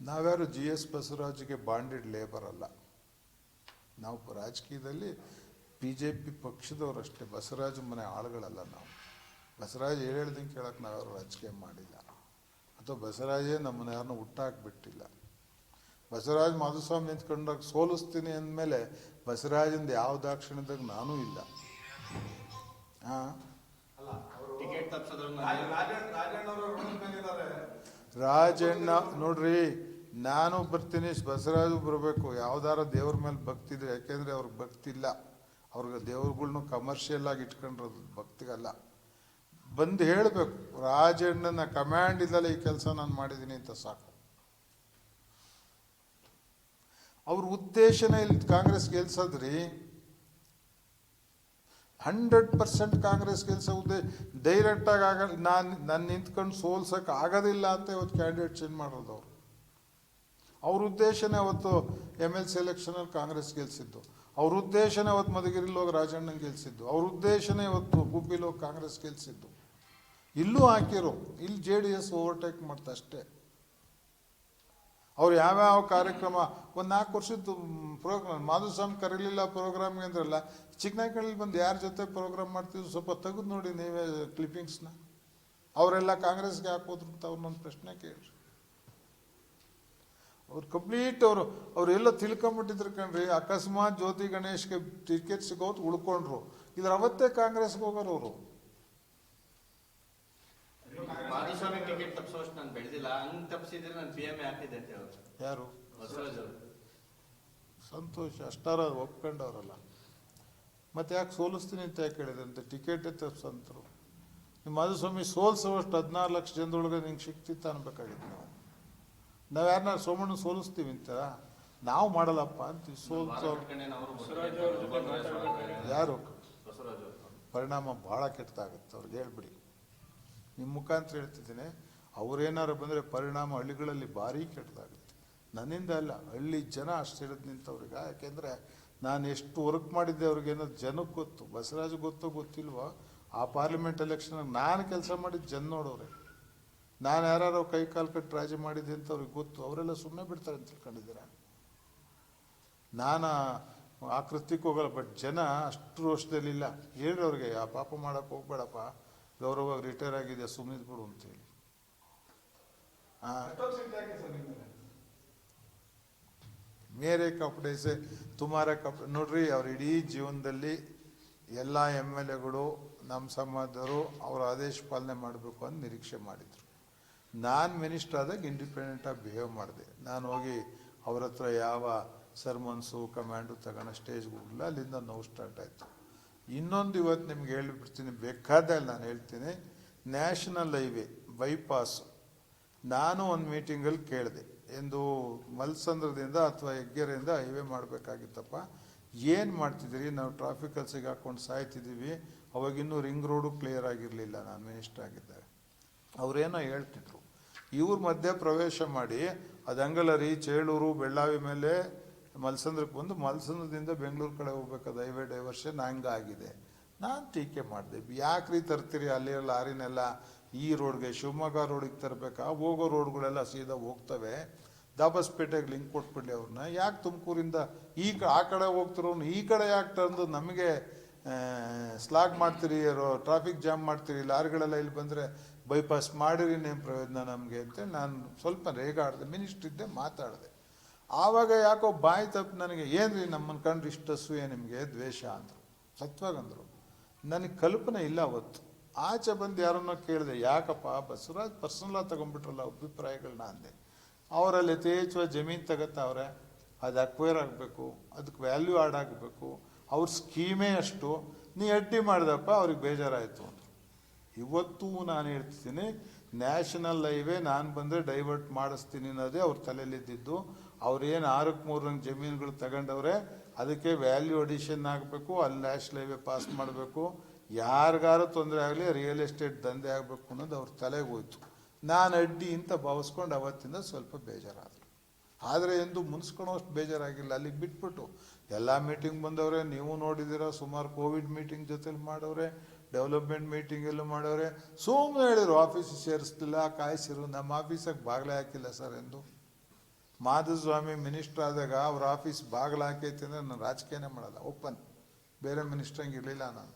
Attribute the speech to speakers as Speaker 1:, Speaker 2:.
Speaker 1: ನಾವ್ಯಾರು GS ಬಸವರಾಜ್ಗೆ bonded labour ಅಲ್ಲ. ನಾವು ರಾಜಕೀಯದಲ್ಲಿ BJP ಪಕ್ಷದವರಷ್ಟೇ, ಬಸವರಾಜ್ ಮನೆ ಆಳುಗಳಲ್ಲ. ನಾವು ಬಸವರಾಜ್ ಹೇಳ್ದಂಗೆ ಕೇಳಕ್ಕೆ ನಾವ್ಯಾರು ರಾಜಕೀಯ ಮಾಡಿಲ್ಲ, ಅಥವಾ ಬಸವರಾಜೇ ನಮ್ಮನ್ನ ಯಾರನ್ನೂ ಹುಟ್ಟಾಕ್ಬಿಟ್ಟಿಲ್ಲ. ಬಸವರಾಜ್ ಮಾಧುಸ್ವಾಮಿ ನಿಂತ್ಕೊಂಡಾಗ ಸೋಲಿಸ್ತೀನಿ ಅಂದಮೇಲೆ ಬಸವರಾಜಿಂದ ಯಾವ ದಾಕ್ಷಿಣ್ಯದಾಗ ನಾನೂ ಇಲ್ಲ. ರಾಜಣ್ಣ ನೋಡ್ರಿ, ನಾನು ಬರ್ತೀನಿ, ಬಸವರಾಜು ಬರಬೇಕು. ಯಾವ್ದಾರ ದೇವ್ರ ಮೇಲೆ ಭಕ್ತಿ ಇದ್ರೆ, ಯಾಕೆಂದ್ರೆ ಅವ್ರಿಗೆ ಭಕ್ತಿ ಇಲ್ಲ, ಅವ್ರಿಗೆ ದೇವ್ರುಗಳ್ನು ಕಮರ್ಷಿಯಲ್ ಆಗಿ ಇಟ್ಕೊಂಡಿರೋದು, ಭಕ್ತಿಗಲ್ಲ. ಬಂದು ಹೇಳಬೇಕು, ರಾಜಣ್ಣನ ಕಮ್ಯಾಂಡ್ ಇದ್ದಲ್ಲ ಈ ಕೆಲಸ ನಾನು ಮಾಡಿದ್ದೀನಿ ಅಂತ ಸಾಕು. ಅವ್ರ ಉದ್ದೇಶನೇ ಇಲ್ಲಿ ಕಾಂಗ್ರೆಸ್ ಗೆಲ್ಸದ್ರಿ. 100% ಕಾಂಗ್ರೆಸ್ ಗೆಲ್ಸೋ ಉದ್ದೇಶ. ಡೈರೆಕ್ಟಾಗಿ ಆಗಲ್ಲ, ನಾನು ನಿಂತ್ಕೊಂಡು ಸೋಲ್ಸಕ್ಕೆ ಆಗೋದಿಲ್ಲ ಅಂತ ಇವತ್ತು ಕ್ಯಾಂಡಿಡೇಟ್ ಚೇಂಜ್ ಮಾಡೋದು ಅವರು. ಅವ್ರ ಉದ್ದೇಶನೇ ಅವತ್ತು MLC ಎಲೆಕ್ಷನಲ್ಲಿ ಕಾಂಗ್ರೆಸ್ ಗೆಲ್ಸಿದ್ದು. ಅವ್ರ ಉದ್ದೇಶನೇ ಅವತ್ತು ಮಧುಗಿರಿಲಿ ಹೋಗಿ ರಾಜಣ್ಣನ ಗೆಲ್ಸಿದ್ದು. ಅವ್ರ ಉದ್ದೇಶನೇ ಇವತ್ತು ಗುಬ್ಬಿಲಿ ಹೋಗಿ ಕಾಂಗ್ರೆಸ್ ಗೆಲ್ಸಿದ್ದು. ಇಲ್ಲೂ ಹಾಕಿರೋ, ಇಲ್ಲಿ JDS ಓವರ್ಟೇಕ್ ಮಾಡ್ತಾ ಅಷ್ಟೇ. ಅವ್ರು ಯಾವ್ಯಾವ ಕಾರ್ಯಕ್ರಮ, ಒಂದು 4 ವರ್ಷದ್ದು ಪ್ರೋಗ್ರಾಮ್, ಮಾಧುಸ್ವಾಮಿ ಕರೀಲಿಲ್ಲ ಪ್ರೋಗ್ರಾಮ್ಗೆ ಅಂದ್ರಲ್ಲ, ಚಿಕ್ಕನಾಯ್ಕಳ್ಳಿ ಬಂದು ಯಾರ ಜೊತೆ ಪ್ರೋಗ್ರಾಮ್ ಮಾಡ್ತಿದ್ರು ಸ್ವಲ್ಪ ತೆಗೆದು ನೋಡಿ ನೀವೇ ಕ್ಲಿಪ್ಪಿಂಗ್ಸ್ನ. ಅವರೆಲ್ಲ ಕಾಂಗ್ರೆಸ್ಗೆ ಹಾಕೋದ್ರು ಅಂತ ಅವ್ರನ್ನೊಂದು ಪ್ರಶ್ನೆ ಕೇಳ್ರಿ. ಅವ್ರು ಕಂಪ್ಲೀಟ್ ಅವರೆಲ್ಲ ತಿಳ್ಕೊಂಬಿಟ್ಟಿದ್ರು ಕಣ್ರಿ. ಅಕಸ್ಮಾತ್ ಜ್ಯೋತಿ ಗಣೇಶ್ಗೆ ಟಿಕೆಟ್ ಸಿಗೋದು ಉಳ್ಕೊಂಡ್ರು, ಇದ್ರ ಅವತ್ತೇ ಕಾಂಗ್ರೆಸ್ಗೆ ಹೋಗೋರು ಅವರು.
Speaker 2: ಮಾಧುಸ್ವಾಮಿ ಟಿಕೆಟ್ ತಪ್ಪಿಸೋಷ್ಟು ನಾನು ಬೆಳೆದಿಲ್ಲ, ಹಂಗೆ ತಪ್ಪಿಸಿದ್ರೆ ನಾನು PM ಹಾಕಿದ್ದೆ ಅಂತ ಹೇಳೋದು
Speaker 1: ಯಾರು?
Speaker 2: ಬಸವರಾಜ್ ಅವರು.
Speaker 1: ಸಂತೋಷ, ಅಷ್ಟಾರ ಒಪ್ಕೊಂಡವ್ರಲ್ಲ. ಮತ್ತೆ ಯಾಕೆ ಸೋಲಿಸ್ತೀನಿ ಅಂತ ಯಾಕೆ ಹೇಳಿದಂತೆ? ಟಿಕೆಟೇ ತಪ್ಪಿಸಂತರು. ನಿಮ್ಮ ಮಾಧುಸ್ವಾಮಿ ಸೋಲ್ಸೋಷ್ಟು 16 ಲಕ್ಷ ಜನದೊಳಗೆ ನಿಂಗೆ ಸಿಕ್ತಿತ್ತ ಅನ್ಬೇಕಾಗಿತ್ತು. ನಾವು ಯಾರನ್ನ ಸೋಮಣ್ಣ ಸೋಲಿಸ್ತೀವಿ ಅಂತ ನಾವು ಮಾಡಲ್ಲಪ್ಪ ಅಂತೀವಿ. ಯಾರು ಪರಿಣಾಮ ಭಾಳ ಕೆಟ್ಟದಾಗುತ್ತೆ ಅವ್ರಿಗೆ, ಹೇಳ್ಬಿಡಿ. ನಿಮ್ಮ ಮುಖಾಂತರ ಹೇಳ್ತಿದ್ದೀನಿ, ಅವ್ರೇನಾರು ಬಂದರೆ ಪರಿಣಾಮ ಹಳ್ಳಿಗಳಲ್ಲಿ ಭಾರಿ ಕೆಟ್ಟದಾಗುತ್ತೆ. ನನ್ನಿಂದ ಅಲ್ಲ, ಹಳ್ಳಿ ಜನ ಅಷ್ಟು ಹಿಡಿದು ನಿಂತವ್ರಿಗೆ. ಯಾಕೆಂದರೆ ನಾನು ಎಷ್ಟು ವರ್ಕ್ ಮಾಡಿದ್ದೆ ಅವ್ರಿಗೆ ಅನ್ನೋದು ಜನಕ್ಕೆ ಗೊತ್ತು. ಬಸವರಾಜ್ ಗೊತ್ತೋ ಗೊತ್ತಿಲ್ವೋ, ಆ ಪಾರ್ಲಿಮೆಂಟ್ ಎಲೆಕ್ಷನ್ ನಾನು ಕೆಲಸ ಮಾಡಿದ್ದು ಜನ ನೋಡೋರೆ. ನಾನು ಯಾರು ಕೈ ಕಾಲು ಕಟ್ಟು ರಾಜಿ ಮಾಡಿದ್ದೆ ಅಂತ ಅವ್ರಿಗೆ ಗೊತ್ತು. ಅವರೆಲ್ಲ ಸುಮ್ಮನೆ ಬಿಡ್ತಾರೆ ಅಂತ ತಿಳ್ಕೊಂಡಿದ್ದೀರ. ನಾನು ಆ ಕೃತ್ಯಕ್ಕೆ ಹೋಗಲ್ಲ, ಬಟ್ ಜನ ಅಷ್ಟು ವರ್ಷದಲ್ಲಿಲ್ಲ. ಹೇಳ್ರಿ ಅವ್ರಿಗೆ, ಆ ಪಾಪ ಮಾಡೋಕ್ಕೆ ಹೋಗ್ಬೇಡಪ್ಪ, ಗೌರವವಾಗಿ ರಿಟೈರ್ ಆಗಿದೆ, ಸುಮ್ಮನೆ ಬಿಡು ಅಂತೇಳಿ. ಮೇರೆ ಕಪಡೆ ಸೆ ತುಮಾರ ಕಪಡೆ. ನೋಡ್ರಿ, ಅವ್ರ ಇಡೀ ಜೀವನದಲ್ಲಿ ಎಲ್ಲ MLAಗಳು ನಮ್ಮ ಸಮಾಜದವರು ಅವರ ಆದೇಶ ಪಾಲನೆ ಮಾಡಬೇಕು ಅಂತ ನಿರೀಕ್ಷೆ ಮಾಡಿದರು. ನಾನು ಮಿನಿಸ್ಟರ್ ಆದಾಗ ಇಂಡಿಪೆಂಡೆಂಟಾಗಿ ಬಿಹೇವ್ ಮಾಡಿದೆ. ನಾನು ಹೋಗಿ ಅವ್ರ ಹತ್ರ ಯಾವ ಸರ್ಮನ್ಸು ಕಮ್ಯಾಂಡು ತಗೊಂಡು ಸ್ಟೇಜ್ಗೆ ಹೋಗಲಿಲ್ಲ. ಅಲ್ಲಿಂದ ನೋವು ಸ್ಟಾರ್ಟ್ ಆಯಿತು. ಇನ್ನೊಂದು ಇವತ್ತು ನಿಮ್ಗೆ ಹೇಳಿಬಿಡ್ತೀನಿ, ಬೇಕಾದಲ್ಲಿ ನಾನು ಹೇಳ್ತೀನಿ. ನ್ಯಾಷನಲ್ ಹೈವೇ ಬೈಪಾಸು ನಾನು ಒಂದು ಮೀಟಿಂಗಲ್ಲಿ ಕೇಳಿದೆ, ಎಂದು ಮಲ್ಸಂದ್ರದಿಂದ ಅಥವಾ ಹೆಗ್ಗೆರೆಯಿಂದ ಹೈವೇ ಮಾಡಬೇಕಾಗಿತ್ತಪ್ಪ, ಏನು ಮಾಡ್ತಿದ್ದೀರಿ? ನಾವು ಟ್ರಾಫಿಕಲ್ಲಿ ಸಿಗಾಕೊಂಡು ಸಾಯ್ತಿದ್ದೀವಿ. ಅವಾಗಿನ್ನೂ ರಿಂಗ್ ರೋಡು ಕ್ಲಿಯರ್ ಆಗಿರಲಿಲ್ಲ, ನಾನು ಮಿನಿಸ್ಟರ್ ಆಗಿದ್ದಾಗ. ಅವರೇನೋ ಹೇಳ್ತಿದ್ರು, ಇವ್ರ ಮಧ್ಯೆ ಪ್ರವೇಶ ಮಾಡಿ ಅದಂಗಲ್ಲ ರೀ, ಚೇಳೂರು ಬೆಳ್ಳಾವಿ ಮೇಲೆ ಮಲ್ಸಂದ್ರಕ್ಕೆ ಬಂದು ಮಲ್ಸಂದ್ರದಿಂದ ಬೆಂಗಳೂರು ಕಡೆ ಹೋಗ್ಬೇಕಾದ ಹೈವೇ ಡೈವರ್ಷನ್ ಹಂಗಾಗಿದೆ. ನಾನು ಟೀಕೆ ಮಾಡಿದೆ, ಯಾಕ್ರಿ ತರ್ತೀರಿ ಅಲ್ಲಿ ಲಾರಿನೆಲ್ಲ ಈ ರೋಡ್ಗೆ, ಶಿವಮೊಗ್ಗ ರೋಡಿಗೆ ತರಬೇಕಾ? ಹೋಗೋ ರೋಡ್ಗಳೆಲ್ಲ ಸೀದಾ ಹೋಗ್ತವೆ. ದಾಬಸ್ಪೇಟೆಗೆ ಲಿಂಕ್ ಕೊಟ್ಬಿಡ್ಲಿ ಅವ್ರನ್ನ. ಯಾಕೆ ತುಮಕೂರಿಂದ ಆ ಕಡೆ ಹೋಗ್ತಿರೋನು ಈ ಕಡೆ ಯಾಕೆ ತಂದು ನಮಗೆ ಸ್ಲಾಗ್ ಮಾಡ್ತೀರಿ, ಟ್ರಾಫಿಕ್ ಜಾಮ್ ಮಾಡ್ತೀರಿ, ಲಾರಿಗಳೆಲ್ಲ ಇಲ್ಲಿ ಬಂದರೆ ಬೈಪಾಸ್ ಮಾಡಿರಿ, ನೇಮ್ ಪ್ರಯೋಜನ ನಮಗೆ ಅಂತೇಳಿ ನಾನು ಸ್ವಲ್ಪ ರೇಗಾಡಿದೆ. ಮಿನಿಸ್ಟ್ರ್ ಇದ್ದೆ, ಮಾತಾಡಿದೆ. ಆವಾಗ ಯಾಕೋ ಬಾಯಿ ತಪ್ಪು ನನಗೆ, ಏನ್ರಿ ನಮ್ಮನ್ನು ಕಂಡ್ರೆ ಇಷ್ಟು ಅಸೂಯೆ ನಿಮಗೆ, ದ್ವೇಷ ಅಂದರು. ಸತ್ವಾಗಂದರು. ನನಗೆ ಕಲ್ಪನೆ ಇಲ್ಲ ಅವತ್ತು. ಆಚೆ ಬಂದು ಯಾರನ್ನೋ ಕೇಳಿದೆ, ಯಾಕಪ್ಪ ಬಸವರಾಜ್ ಪರ್ಸನಲಾಗಿ ತಗೊಂಡ್ಬಿಟ್ರಲ್ಲ ಅಭಿಪ್ರಾಯಗಳನ್ನ ಅಂದೆ. ಅವರಲ್ಲಿ ಯಥೇಚ್ಛವಾಗಿ ಜಮೀನು ತಗತ್ತವ್ರೆ, ಅದು ಅಕ್ವೈರ್ ಆಗಬೇಕು, ಅದಕ್ಕೆ ವ್ಯಾಲ್ಯೂ ಆ್ಯಡ್ ಆಗಬೇಕು, ಅವ್ರ ಸ್ಕೀಮೇ ಅಷ್ಟು, ನೀ ಅಡ್ಡಿ ಮಾಡಿದಪ್ಪ, ಅವ್ರಿಗೆ ಬೇಜಾರಾಯಿತು ಅಂದರು. ಇವತ್ತು ನಾನು ಹೇಳ್ತೀನಿ, ನ್ಯಾಷನಲ್ ಹೈವೇ ನಾನು ಬಂದರೆ ಡೈವರ್ಟ್ ಮಾಡಿಸ್ತೀನಿ ಅನ್ನೋದೇ ಅವ್ರ ತಲೆಯಲ್ಲಿದ್ದಿದ್ದು. ಅವ್ರೇನು 6ಕ್ಕೆ 3 ಜಮೀನುಗಳು ತಗೊಂಡವ್ರೆ, ಅದಕ್ಕೆ ವ್ಯಾಲ್ಯೂ ಅಡಿಷನ್ ಆಗಬೇಕು, ಅಲ್ಲಿ ನ್ಯಾಷನಲ್ ಹೈವೇ ಪಾಸ್ ಮಾಡಬೇಕು, ಯಾರಿಗಾರು ತೊಂದರೆ ಆಗಲಿ, ರಿಯಲ್ ಎಸ್ಟೇಟ್ ದಂಧೆ ಆಗಬೇಕು ಅನ್ನೋದು ಅವ್ರ ತಲೆಗೆ ಹೋಯ್ತು. ನಾನು ಅಡ್ಡಿ ಅಂತ ಭಾವಿಸ್ಕೊಂಡು ಅವತ್ತಿಂದ ಸ್ವಲ್ಪ ಬೇಜಾರಾದರು. ಆದರೆ ಎಂದು ಮುನ್ಸ್ಕೊಳೋಷ್ಟು ಬೇಜಾರಾಗಿಲ್ಲ. ಅಲ್ಲಿಗೆ ಬಿಟ್ಬಿಟ್ಟು ಎಲ್ಲ ಮೀಟಿಂಗ್ ಬಂದವ್ರೆ, ನೀವು ನೋಡಿದ್ದೀರ, ಸುಮಾರು ಕೋವಿಡ್ ಮೀಟಿಂಗ್ ಜೊತೆಲಿ ಮಾಡವ್ರೆ, ಡೆವಲಪ್ಮೆಂಟ್ ಮೀಟಿಂಗ್ ಎಲ್ಲೂ ಮಾಡೋರೆ. ಸುಮ್ಮನೆ ಹೇಳಿದ್ರು ಆಫೀಸ್ ಸೇರಿಸ್ತಿಲ್ಲ, ಕಾಯಿಸಿರು. ನಮ್ಮ ಆಫೀಸಾಗ ಬಾಗಿಲೇ ಹಾಕಿಲ್ಲ ಸರ್ ಎಂದು. ಮಾಧುಸ್ವಾಮಿ ಮಿನಿಸ್ಟರ್ ಆದಾಗ ಅವ್ರ ಆಫೀಸ್ ಬಾಗಿಲು ಹಾಕೈತೆ ಅಂದರೆ ನಾನು ರಾಜಕೀಯನೇ ಮಾಡಲ್ಲ, ಓಪನ್. ಬೇರೆ ಮಿನಿಸ್ಟ್ರಂಗೆ ಇರಲಿಲ್ಲ ನಾನು.